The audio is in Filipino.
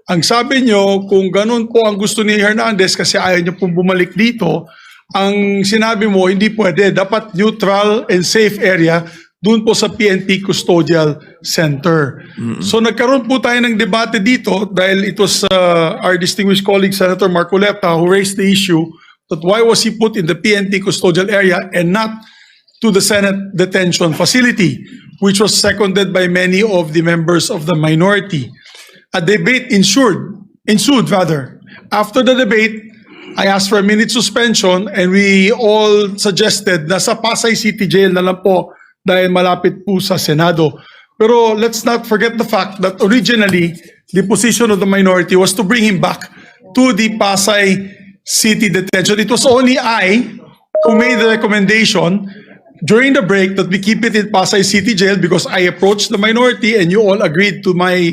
Ang sabi nyo, kung ganun po ang gusto ni Hernandez kasi ayaw niyo pong bumalik dito, ang sinabi mo, hindi pwede. Dapat neutral and safe area doon po sa PNP Custodial Center. So nagkaroon po tayo ng debate dito dahil it was our distinguished colleague Senator Marcoleta who raised the issue that why was he put in the PNP Custodial area and not to the Senate detention facility, which was seconded by many of the members of the minority. A debate ensued. After the debate, I asked for a minute suspension and we all suggested na sa Pasay City Jail na lang po dahil malapit po sa Senado. Pero let's not forget the fact that originally, the position of the minority was to bring him back to the Pasay City detention. It was only I who made the recommendation during the break that we keep it in Pasay City Jail because I approached the minority and you all agreed to my